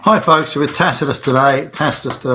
Hi folks, we're with Tacitus today,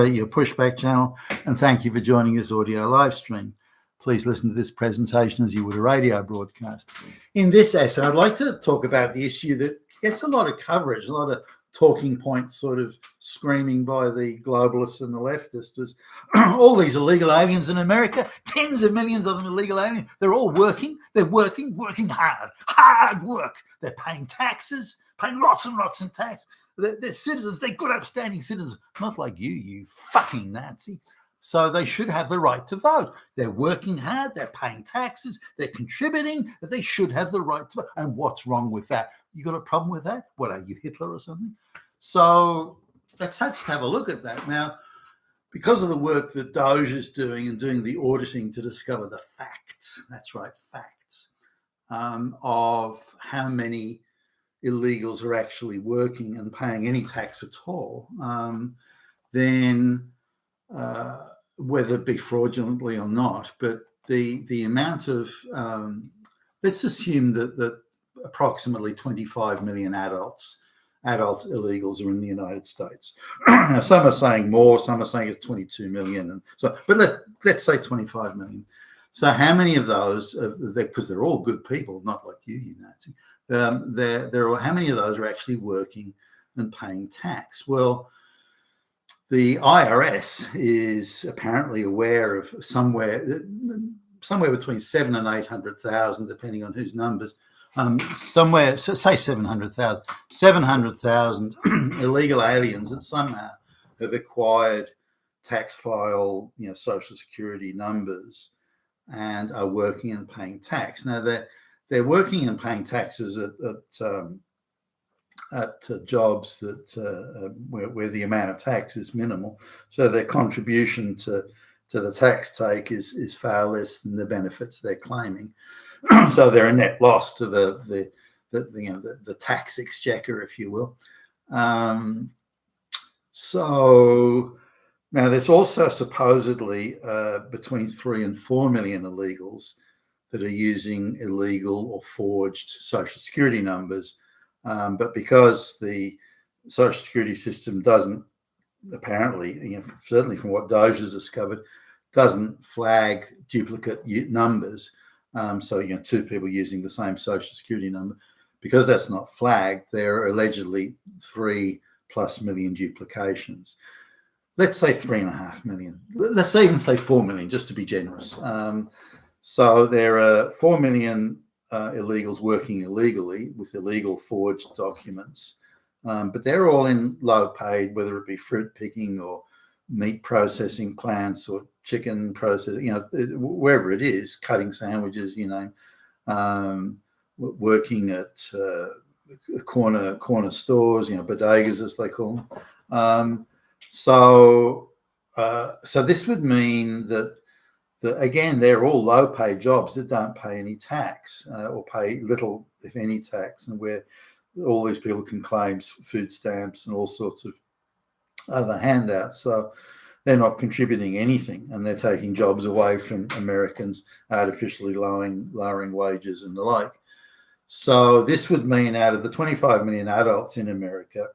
your pushback channel, and thank you for joining this audio live stream. Please listen to this presentation as you would a radio broadcast. In this essay, I'd like to talk about the issue that gets a lot of coverage, a lot of talking points sort of screaming by the globalists and the leftists as all these illegal aliens in America, tens of millions of them illegal aliens, they're all working, working hard work. They're paying taxes, paying lots and lots of tax. They're citizens, they're good upstanding citizens, not like you fucking Nazi. So they should have the right to vote. They're working hard, they're paying taxes, they're contributing, they should have the right to vote. And what's wrong with that? You got a problem with that? What are you, Hitler or something? So let's have a look at that. Now, because of the work that DOGE is doing and doing the auditing to discover the facts, that's right, facts, of how many illegals are actually working and paying any tax at all, then whether it be fraudulently or not, but the amount of, let's assume that approximately 25 million adult illegals are in the United States. Now, some are saying more, some are saying it's 22 million, and so, but let's say 25 million. So how many of those, because they're all good people, not like you Nazi, how many of those are actually working and paying tax? Well, the IRS is apparently aware of somewhere between 700,000 and 800,000, depending on whose numbers. Somewhere, so say 700,000 illegal aliens that somehow have acquired tax file, social security numbers, and are working and paying tax. Now they're working and paying taxes at jobs that where the amount of tax is minimal, so their contribution to the tax take is far less than the benefits they're claiming. So they're a net loss to the tax exchequer, if you will. So now there's also supposedly between 3 and 4 million illegals that are using illegal or forged social security numbers. But because the social security system doesn't, apparently, certainly from what DOGE has discovered, doesn't flag duplicate numbers. So, two people using the same social security number, because that's not flagged, there are allegedly 3+ million duplications. Let's say 3.5 million. Let's even say 4 million, just to be generous. So there are 4 million illegals working illegally with illegal forged documents, but they're all in low paid, whether it be fruit picking or meat processing plants or chicken processing, wherever it is, cutting sandwiches, working at corner stores, bodegas as they call them. So this would mean that again, they're all low-paid jobs that don't pay any tax or pay little, if any, tax, and where all these people can claim food stamps and all sorts of other handouts. So they're not contributing anything, and they're taking jobs away from Americans, artificially lowering wages and the like. So this would mean out of the 25 million adults in America,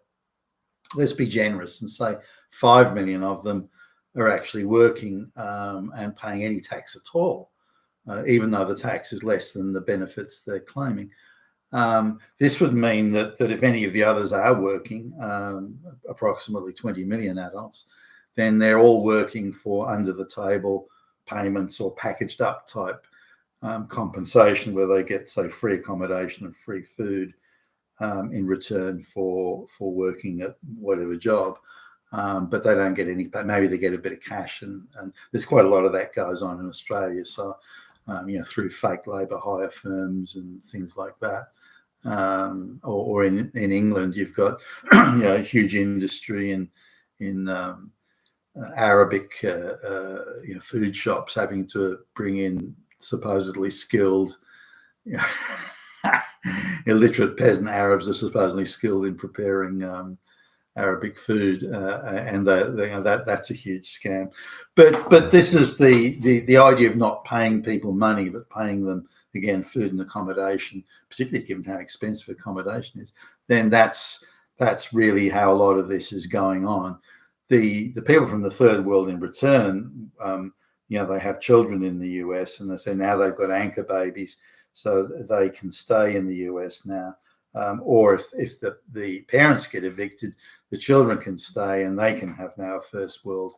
let's be generous and say 5 million of them are actually working and paying any tax at all, even though the tax is less than the benefits they're claiming. This would mean that if any of the others are working, approximately 20 million adults, then they're all working for under-the-table payments or packaged up type compensation, where they get, say, free accommodation and free food in return for working at whatever job. But they don't get any, maybe they get a bit of cash, and there's quite a lot of that goes on in Australia. So, through fake labour hire firms and things like that. Or in England, you've got, a huge industry in Arabic, food shops having to bring in supposedly skilled, illiterate peasant Arabs are supposedly skilled in preparing Arabic food, and that's a huge scam. But this is the idea of not paying people money, but paying them, again, food and accommodation, particularly given how expensive accommodation is. Then that's that's really how a lot of this is going on. The people from the third world in return, they have children in the US, and they say now they've got anchor babies, so they can stay in the US now. Or if the parents get evicted, the children can stay and they can have now a first world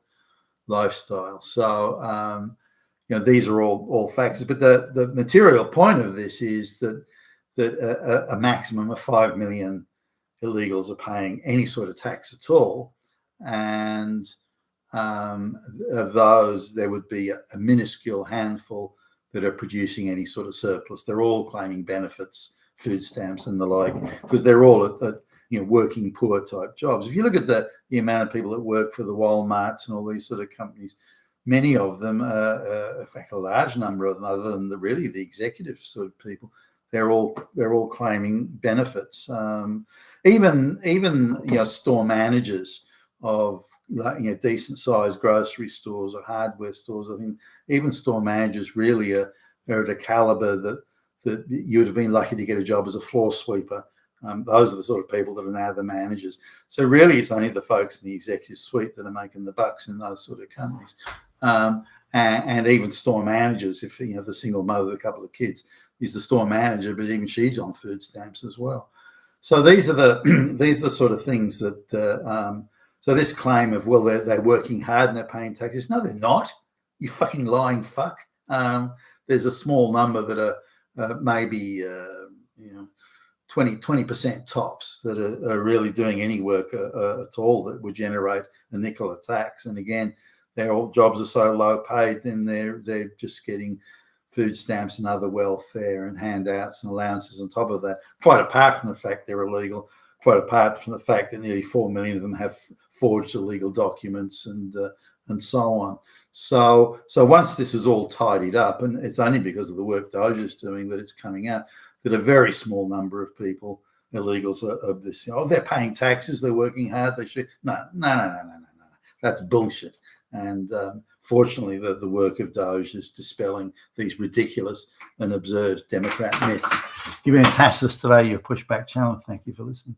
lifestyle. So, these are all factors. But the material point of this is that a maximum of 5 million illegals are paying any sort of tax at all. And of those, there would be a minuscule handful that are producing any sort of surplus. They're all claiming benefits, food stamps and the like, because they're all at working poor type jobs. If you look at the amount of people that work for the Walmarts and all these sort of companies, many of them, in fact, a large number of them, other than the executive sort of people, they're all claiming benefits. Even store managers of decent sized grocery stores or hardware stores. I think even store managers really are at a caliber that you'd have been lucky to get a job as a floor sweeper. Those are the sort of people that are now the managers. So really, it's only the folks in the executive suite that are making the bucks in those sort of companies. And even store managers, if the single mother with a couple of kids is the store manager, but even she's on food stamps as well. So these are the sort of things that. So this claim of they're working hard and they're paying taxes. No, they're not. You fucking lying fuck. There's a small number that are maybe 20% tops that are really doing any work at all that would generate a nickel of tax. And again, their jobs are so low paid, then they're just getting food stamps and other welfare and handouts and allowances on top of that. Quite apart from the fact they're illegal, quite apart from the fact that nearly 4 million of them have forged illegal documents and so on. So once this is all tidied up, and it's only because of the work DOGE is doing that it's coming out, that a very small number of people, illegals, of this, they're paying taxes, they're working hard, they should. No. That's bullshit. And fortunately, the work of DOGE is dispelling these ridiculous and absurd Democrat myths. You've been fantastic today, your Pushback channel. Thank you for listening.